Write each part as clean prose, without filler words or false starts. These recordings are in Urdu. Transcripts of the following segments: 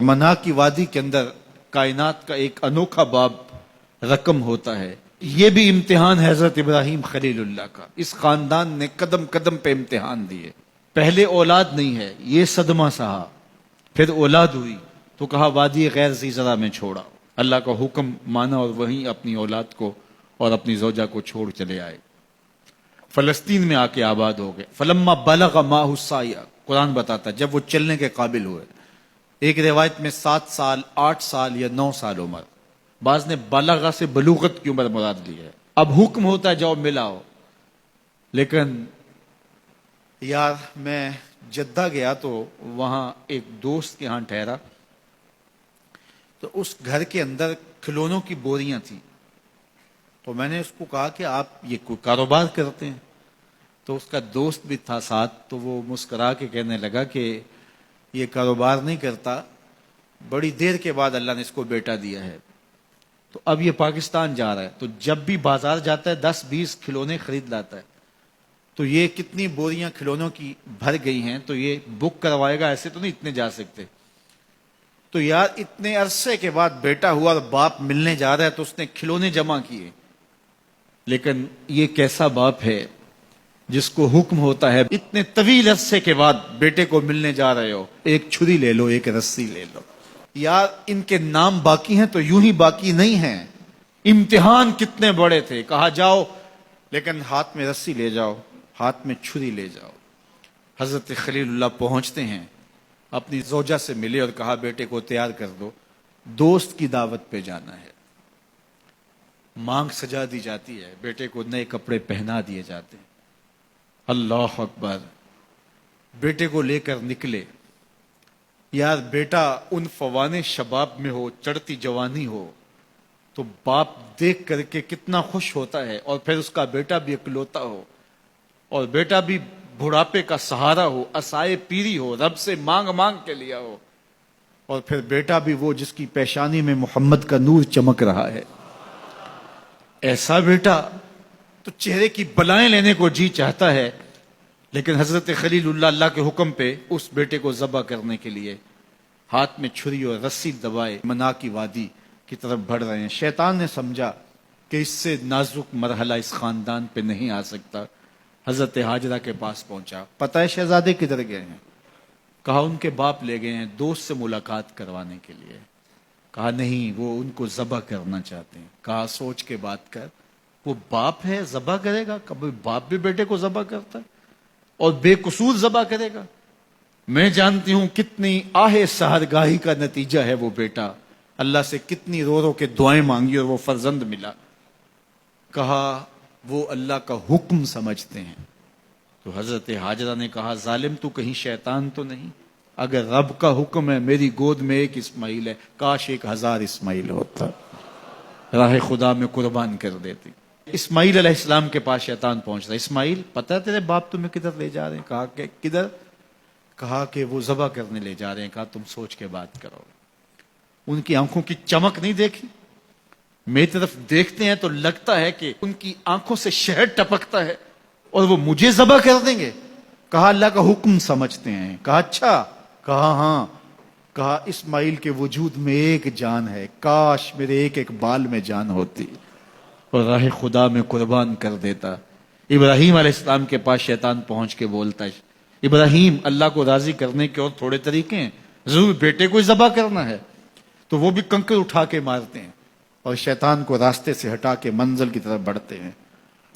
منا کی وادی کے اندر کائنات کا ایک انوکھا باب رقم ہوتا ہے. یہ بھی امتحان حضرت ابراہیم خلیل اللہ کا. اس خاندان نے قدم قدم پہ امتحان دیے. پہلے اولاد نہیں ہے، یہ صدمہ سہا. پھر اولاد ہوئی تو کہا وادی غیر ذی زرع میں چھوڑا. اللہ کا حکم مانا اور وہیں اپنی اولاد کو اور اپنی زوجہ کو چھوڑ چلے آئے. فلسطین میں آ کے آباد ہو گئے. فلما بلغ ماہ السعی، قرآن بتاتا جب وہ چلنے کے قابل ہوئے. ایک روایت میں 7 سال 8 سال یا 9 سال عمر، بعض نے بلغہ سے بلوغت کی عمر مراد لی ہے. اب حکم ہوتا ہے جاؤ ملاؤ. لیکن یار میں جدہ گیا تو وہاں ایک دوست کے ہاں ٹھہرا، تو اس گھر کے اندر کھلونوں کی بوریاں تھیں. تو میں نے اس کو کہا کہ آپ یہ کوئی کاروبار کرتے ہیں؟ تو اس کا دوست بھی تھا ساتھ، تو وہ مسکرا کے کہنے لگا کہ یہ کاروبار نہیں کرتا، بڑی دیر کے بعد اللہ نے اس کو بیٹا دیا ہے. تو اب یہ پاکستان جا رہا ہے، تو جب بھی بازار جاتا ہے 10-20 کھلونے خرید لاتا ہے. تو یہ کتنی بوریاں کھلونوں کی بھر گئی ہیں، تو یہ بک کروائے گا، ایسے تو نہیں اتنے جا سکتے. تو یار اتنے عرصے کے بعد بیٹا ہوا اور باپ ملنے جا رہا ہے، تو اس نے کھلونے جمع کیے. لیکن یہ کیسا باپ ہے جس کو حکم ہوتا ہے اتنے طویل عرصے کے بعد بیٹے کو ملنے جا رہے ہو، ایک چھری لے لو، ایک رسی لے لو. یار ان کے نام باقی ہیں تو یوں ہی باقی نہیں ہیں. امتحان کتنے بڑے تھے. کہا جاؤ، لیکن ہاتھ میں رسی لے جاؤ، ہاتھ میں چھری لے جاؤ. حضرت خلیل اللہ پہنچتے ہیں، اپنی زوجہ سے ملے اور کہا بیٹے کو تیار کر دو، دوست کی دعوت پہ جانا ہے. مانگ سجا دی جاتی ہے، بیٹے کو نئے کپڑے پہنا دیے جاتے ہیں. اللہ اکبر. بیٹے کو لے کر نکلے. یار بیٹا ان فوان شباب میں ہو، چڑھتی جوانی ہو، تو باپ دیکھ کر کے کتنا خوش ہوتا ہے. اور پھر اس کا بیٹا بھی اکلوتا ہو، اور بیٹا بھی بڑھاپے کا سہارا ہو، عصائے پیری ہو، رب سے مانگ مانگ کے لیا ہو. اور پھر بیٹا بھی وہ جس کی پیشانی میں محمد کا نور چمک رہا ہے. ایسا بیٹا تو چہرے کی بلائیں لینے کو جی چاہتا ہے. لیکن حضرت خلیل اللہ اللہ کے حکم پہ اس بیٹے کو ذبح کرنے کے لیے ہاتھ میں چھری اور رسی دبائے منا کی وادی کی طرف بڑھ رہے ہیں. شیطان نے سمجھا کہ اس سے نازک مرحلہ اس خاندان پہ نہیں آ سکتا. حضرت حاجرہ کے پاس پہنچا. پتہ ہے شہزادے کدھر گئے ہیں؟ کہا ان کے باپ لے گئے ہیں دوست سے ملاقات کروانے کے لیے. کہا نہیں، وہ ان کو ذبح کرنا چاہتے ہیں. کہا سوچ کے بات کر، وہ باپ ہے ذبح کرے گا؟ کبھی باپ بھی بیٹے کو ذبح کرتا ہے اور بے قصور ذبح کرے گا؟ میں جانتی ہوں کتنی آہ سحرگاہی کا نتیجہ ہے وہ بیٹا. اللہ سے کتنی رو رو کے دعائیں مانگی اور وہ فرزند ملا. کہا وہ اللہ کا حکم سمجھتے ہیں. تو حضرت حاجرہ نے کہا ظالم تو کہیں شیطان تو نہیں؟ اگر رب کا حکم ہے، میری گود میں ایک اسماعیل ہے، کاش 1000 اسماعیل ہوتا، راہ خدا میں قربان کر دیتی. اسماعیل علیہ السلام کے پاس شیطان پہنچتا. اسماعیل پتہ ہے تیرے باپ تمہیں کدھر لے جا رہے ہیں؟ کہا کہ کدھر؟ کہا کہ وہ ذبح کرنے لے جا رہے ہیں. کہا تم سوچ کے بات کرو. ان کی آنکھوں کی چمک نہیں دیکھی؟ میری طرف دیکھتے ہیں تو لگتا ہے کہ ان کی آنکھوں سے شہد ٹپکتا ہے اور وہ مجھے ذبح کر دیں گے. کہا اللہ کا حکم سمجھتے ہیں. کہا اچھا. کہا ہاں. کہا اسماعیل کے وجود میں ایک جان ہے، کاش میرے ایک ایک بال میں جان ہوتی اور راہ خدا میں قربان کر دیتا. ابراہیم علیہ السلام کے پاس شیطان پہنچ کے بولتا ہے ابراہیم اللہ کو راضی کرنے کے اور تھوڑے طریقے ہیں، ضرور بیٹے کو ذبح کرنا ہے. تو وہ بھی کنکر اٹھا کے مارتے ہیں اور شیطان کو راستے سے ہٹا کے منزل کی طرف بڑھتے ہیں.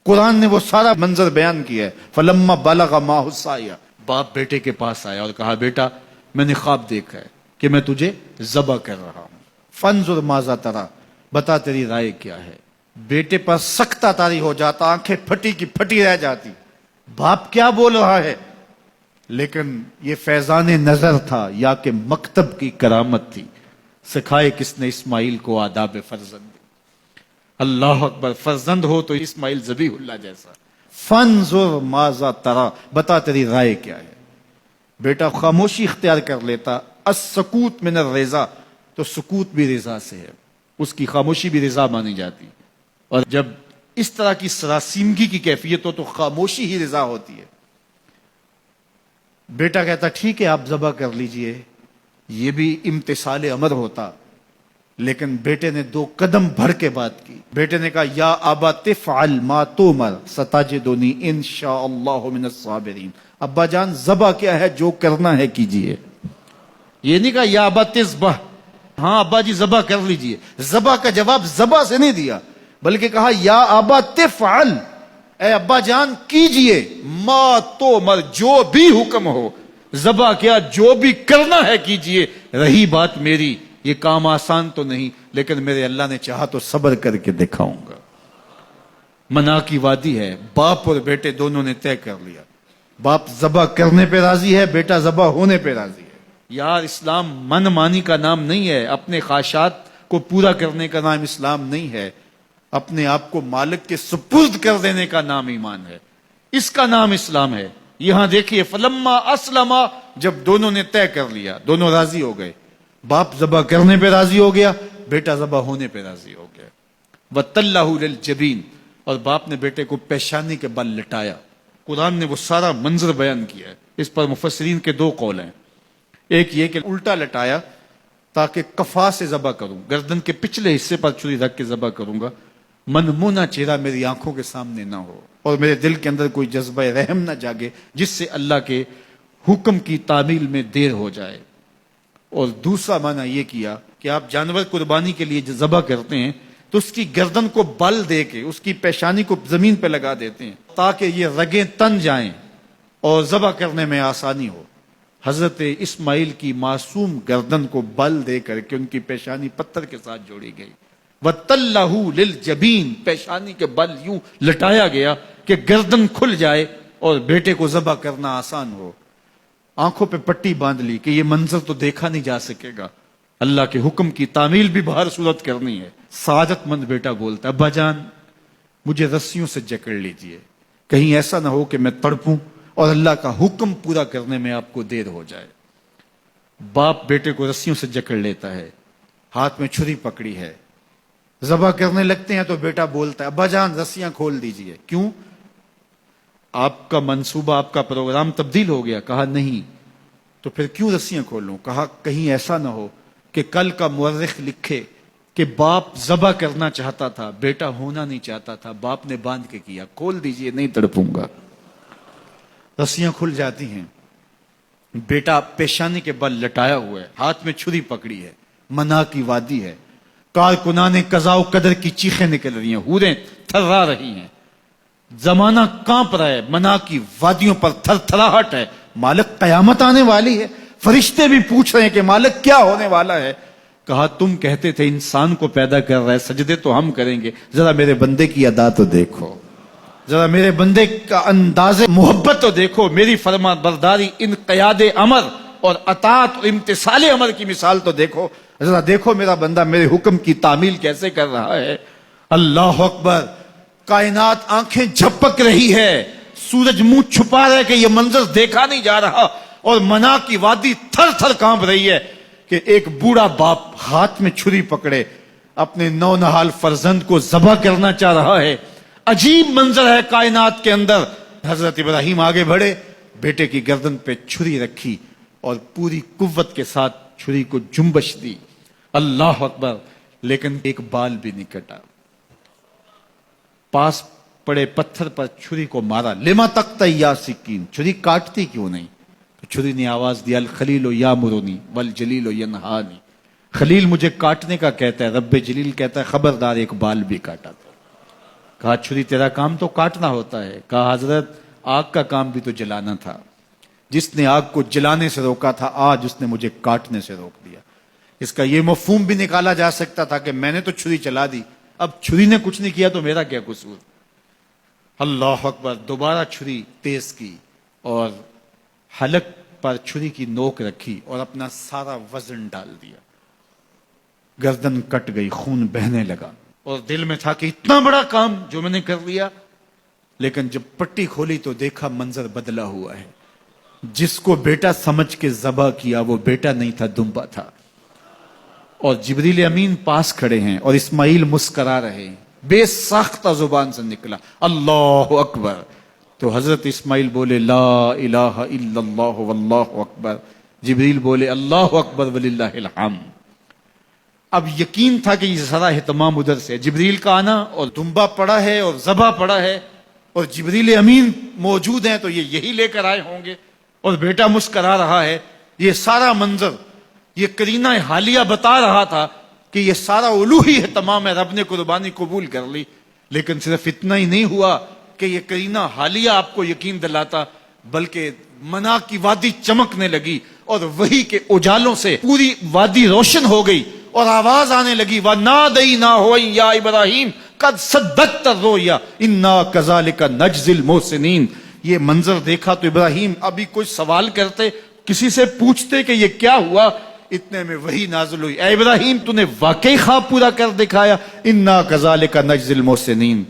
قرآن نے وہ سارا منظر بیان کیا ہے. فلما بلغ ماہ السعی، باپ بیٹے کے پاس آیا اور کہا بیٹا میں نے خواب دیکھا ہے کہ میں تجھے ذبح کر رہا ہوں. فانظر ماذا تری، بتا تیری رائے کیا ہے. بیٹے پر سختہ طاری ہو جاتا، آنکھیں پھٹی کی پھٹی رہ جاتی. باپ کیا بول رہا ہے؟ لیکن یہ فیضان نظر تھا یا کہ مکتب کی کرامت تھی. سکھائے کس نے اسماعیل کو آداب فرزند. اللہ اکبر. فرزند ہو تو اسماعیل ذبیح اللہ جیسا. فانظر ماذا تری، بتا تیری رائے کیا ہے. بیٹا خاموشی اختیار کر لیتا. السکوت من الرضا، تو سکوت بھی رضا سے ہے، اس کی خاموشی بھی رضا مانی جاتی. اور جب اس طرح کی سراسیمگی کی کیفیت ہو تو خاموشی ہی رضا ہوتی ہے. بیٹا کہتا ٹھیک ہے آپ ذبح کر لیجئے. یہ بھی امتثال امر ہوتا، لیکن بیٹے نے 2 قدم بھر کے بات کی. بیٹے نے کہا یا ابا تفعل ما تؤمر ستجدنی انشاء اللہ من الصابرین. ابا جان ذبح کیا ہے، جو کرنا ہے کیجئے. یہ نہیں کہا یا ابا تذبح، ہاں ابا جی ذبح کر لیجئے. ذبح کا جواب ذبح سے نہیں دیا، بلکہ کہا یا ابا تفعل، اے ابا جان کیجئے، ما تؤمر جو بھی حکم ہو. ذبح کیا، جو بھی کرنا ہے کیجئے. رہی بات میری، یہ کام آسان تو نہیں، لیکن میرے اللہ نے چاہا تو صبر کر کے دکھاؤں گا. منا کی وادی ہے، باپ اور بیٹے دونوں نے طے کر لیا. باپ ذبح کرنے پہ راضی ہے، بیٹا ذبح ہونے پہ راضی ہے. یار اسلام من مانی کا نام نہیں ہے، اپنے خواہشات کو پورا کرنے کا نام اسلام نہیں ہے، اپنے آپ کو مالک کے سپرد کر دینے کا نام ایمان ہے. اس کا نام اسلام ہے. یہاں دیکھیے فلما اسلما، جب دونوں نے طے کر لیا، دونوں راضی ہو گئے. باپ ذبح کرنے پہ راضی ہو گیا، بیٹا ذبح ہونے پہ راضی ہو گیا. وَتَلَّهُ لِلْجَبِينِ، اور باپ نے بیٹے کو پیشانی کے بل لٹایا. قرآن نے وہ سارا منظر بیان کیا ہے. اس پر مفسرین کے 2 قول ہیں. ایک یہ کہ الٹا لٹایا تاکہ کفا سے ذبح کروں، گردن کے پچھلے حصے پر چھری رکھ کے ذبح کروں گا، منمونا چہرہ میری آنکھوں کے سامنے نہ ہو اور میرے دل کے اندر کوئی جذبہ رحم نہ جاگے جس سے اللہ کے حکم کی تعمیل میں دیر ہو جائے. اور دوسرا معنی یہ کیا کہ آپ جانور قربانی کے لیے جو ذبح کرتے ہیں تو اس کی گردن کو بل دے کے اس کی پیشانی کو زمین پہ لگا دیتے ہیں تاکہ یہ رگیں تن جائیں اور ذبح کرنے میں آسانی ہو. حضرت اسماعیل کی معصوم گردن کو بل دے کر کے ان کی پیشانی پتھر کے ساتھ جوڑی گئی. وَتَلَّهُ لِلْجَبِينِ، پیشانی کے بل یوں لٹایا گیا کہ گردن کھل جائے اور بیٹے کو ذبح کرنا آسان ہو. آنکھوں پہ پٹی باندھ لی کہ یہ منظر تو دیکھا نہیں جا سکے گا، اللہ کے حکم کی تعمیل بھی بہر صورت کرنی ہے. سعادت مند بیٹا بولتا ابا جان مجھے رسیوں سے جکڑ لیجئے، کہیں ایسا نہ ہو کہ میں تڑپوں اور اللہ کا حکم پورا کرنے میں آپ کو دیر ہو جائے. باپ بیٹے کو رسیوں سے جکڑ لیتا ہے، ہاتھ میں چھری پکڑی ہے، ذبح کرنے لگتے ہیں تو بیٹا بولتا ہے ابا جان رسیاں کھول دیجئے. کیوں؟ آپ کا منصوبہ، آپ کا پروگرام تبدیل ہو گیا. کہا نہیں. تو پھر کیوں رسیاں کھولوں؟ کہا کہیں ایسا نہ ہو کہ کل کا مورخ لکھے کہ باپ ذبح کرنا چاہتا تھا، بیٹا ہونا نہیں چاہتا تھا، باپ نے باندھ کے کیا. کھول دیجئے، نہیں تڑپوں گا. رسیاں کھل جاتی ہیں. بیٹا پیشانی کے بل لٹایا ہوا ہے، ہاتھ میں چھری پکڑی ہے، منا کی وادی ہے، کارکنان قضاء و قدر کی چیخیں نکل رہی ہیں، حوریں تھرا رہی ہیں، زمانہ کانپ رہا ہے، منا کی وادیوں پر تھر تھراہٹ ہے. مالک قیامت آنے والی ہے. فرشتے بھی پوچھ رہے ہیں کہ مالک کیا ہونے والا ہے. کہا تم کہتے تھے انسان کو پیدا کر رہا ہے، سجدے تو ہم کریں گے، ذرا میرے بندے کی ادا تو دیکھو، ذرا میرے بندے کا انداز محبت تو دیکھو، میری فرما برداری، انقیاد امر اور اطاعت اور امتثال امر کی مثال تو دیکھو، ذرا دیکھو میرا بندہ میرے حکم کی تعمیل کیسے کر رہا ہے. اللہ اکبر. کائنات آنکھیں جھپک رہی ہے، سورج منہ چھپا رہا ہے کہ یہ منظر دیکھا نہیں جا رہا، اور منا کی وادی تھر تھر کانپ رہی ہے کہ ایک بوڑھا باپ ہاتھ میں چھری پکڑے اپنے نو نہال فرزند کو ذبح کرنا چاہ رہا ہے. عجیب منظر ہے کائنات کے اندر. حضرت ابراہیم آگے بڑھے، بیٹے کی گردن پہ چھری رکھی اور پوری قوت کے ساتھ چھری کو جنبش دی. اللہ اکبر. لیکن ایک بال بھی نہیں کٹا. پاس پڑے پتھر پر چھری کو مارا. لما تقطع یا سکین، چھری کاٹتی کیوں نہیں؟ تو چھری نے آواز دیا الخلیل یامرنی والجلیل ینہانی، خلیل مجھے کاٹنے کا کہتا ہے، رب جلیل کہتا ہے خبردار ایک بال بھی کاٹا. کہا چھری تیرا کام تو کاٹنا ہوتا ہے. کہا حضرت آگ کا کام بھی تو جلانا تھا، جس نے آگ کو جلانے سے روکا تھا آج اس نے مجھے کاٹنے سے روک دیا. اس کا یہ مفہوم بھی نکالا جا سکتا تھا کہ میں نے تو چھری چلا دی، اب چھری نے کچھ نہیں کیا تو میرا کیا قصور. اللہ اکبر. دوبارہ چھری تیز کی اور حلق پر چھری کی نوک رکھی اور اپنا سارا وزن ڈال دیا. گردن کٹ گئی، خون بہنے لگا اور دل میں تھا کہ اتنا بڑا کام جو میں نے کر لیا. لیکن جب پٹی کھولی تو دیکھا منظر بدلا ہوا ہے. جس کو بیٹا سمجھ کے ذبح کیا وہ بیٹا نہیں تھا، دمبا تھا. اور جبریل امین پاس کھڑے ہیں اور اسماعیل مسکرا رہے ہیں. بے ساختہ زبان سے نکلا اللہ اکبر. تو حضرت اسماعیل بولے لا الہ الا اللہ واللہ اکبر. جبریل بولے اللہ اکبر وللہ الحمد۔ اب یقین تھا کہ یہ سارا اہتمام ادھر سے، جبریل کا آنا، اور دمبا پڑا ہے اور ذبح پڑا ہے اور جبریل امین موجود ہیں تو یہ یہی لے کر آئے ہوں گے، اور بیٹا مسکرا رہا ہے۔ یہ سارا منظر، یہ قرینہ حالیہ بتا رہا تھا کہ یہ سارا الوہی اہتمام ہے، رب نے قربانی قبول کر لی۔ لیکن صرف اتنا ہی نہیں ہوا کہ یہ قرینہ حالیہ آپ کو یقین دلاتا، بلکہ منا کی وادی چمکنے لگی اور وہی کے اجالوں سے پوری وادی روشن ہو گئی، اور آواز آنے لگی وَنَادَيْنَاهُ يَا إِبْرَاهِيمُ قَدْ صَدَّقْتَ الرُّؤْيَا إِنَّا كَذَلِكَ نَجْزِي الْمُحْسِنِينَ۔ یہ منظر دیکھا تو ابراہیم ابھی کوئی سوال کرتے، کسی سے پوچھتے کہ یہ کیا ہوا، اتنے میں وہی نازل ہوئی، اے ابراہیم تو نے واقعی خواب پورا کر دکھایا، اِنَّا كَذَلِكَ نَجْزِي الْمُحْسِنِينَ،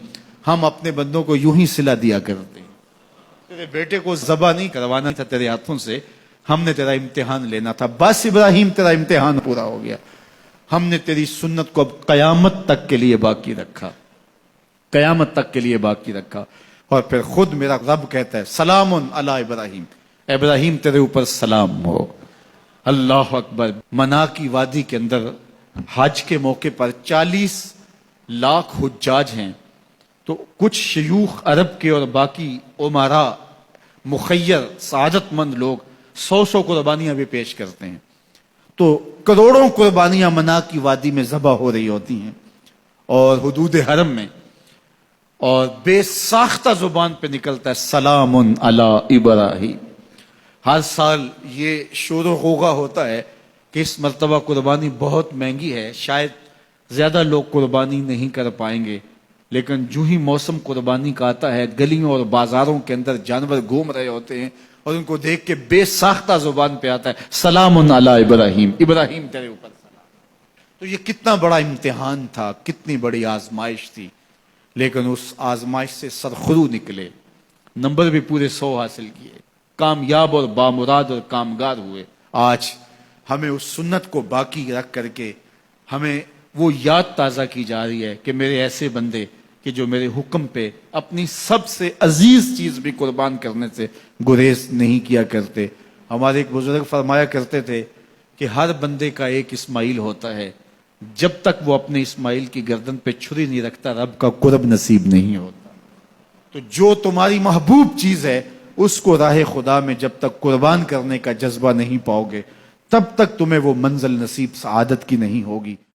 ہم اپنے بندوں کو یوں ہی صلہ دیا کرتے۔ تیرے بیٹے کو ذبح نہیں کروانا تھا تیرے ہاتھوں سے، ہم نے تیرا امتحان لینا تھا، بس ابراہیم تیرا امتحان پورا ہو گیا۔ ہم نے تیری سنت کو اب قیامت تک کے لیے باقی رکھا، قیامت تک کے لیے باقی رکھا۔ اور پھر خود میرا رب کہتا ہے سلام علی ابراہیم، ابراہیم تیرے اوپر سلام ہو۔ اللہ اکبر۔ منا کی وادی کے اندر حج کے موقع پر 40 لاکھ حجاج ہیں، تو کچھ شیوخ عرب کے اور باقی عمراء مخیر سعادت مند لوگ 100 قربانیاں بھی پیش کرتے ہیں، تو کروڑوں قربانیاں منا کی وادی میں ذبح ہو رہی ہوتی ہیں اور حدود حرم میں، اور بے ساختہ زبان پہ نکلتا ہے سلام علی ابراہیم۔ ہر سال یہ شور و غوغا ہوتا ہے کہ اس مرتبہ قربانی بہت مہنگی ہے، شاید زیادہ لوگ قربانی نہیں کر پائیں گے، لیکن جو ہی موسم قربانی کا آتا ہے گلیوں اور بازاروں کے اندر جانور گھوم رہے ہوتے ہیں اور ان کو دیکھ کے بے ساختہ زبان پہ آتا ہے سلام علی ابراہیم، ابراہیم تیرے اوپر سلام۔ تو یہ کتنا بڑا امتحان تھا، کتنی بڑی آزمائش تھی، لیکن اس آزمائش سے سرخرو نکلے، نمبر بھی پورے 100 حاصل کیے، کامیاب اور بامراد اور کامگار ہوئے۔ آج ہمیں اس سنت کو باقی رکھ کر کے ہمیں وہ یاد تازہ کی جا رہی ہے کہ میرے ایسے بندے کہ جو میرے حکم پہ اپنی سب سے عزیز چیز بھی قربان کرنے سے گریز نہیں کیا کرتے۔ ہمارے ایک بزرگ فرمایا کرتے تھے کہ ہر بندے کا ایک اسماعیل ہوتا ہے، جب تک وہ اپنے اسماعیل کی گردن پہ چھری نہیں رکھتا رب کا قرب نصیب نہیں ہوتا۔ تو جو تمہاری محبوب چیز ہے اس کو راہ خدا میں جب تک قربان کرنے کا جذبہ نہیں پاؤ گے، تب تک تمہیں وہ منزل نصیب سعادت کی نہیں ہوگی۔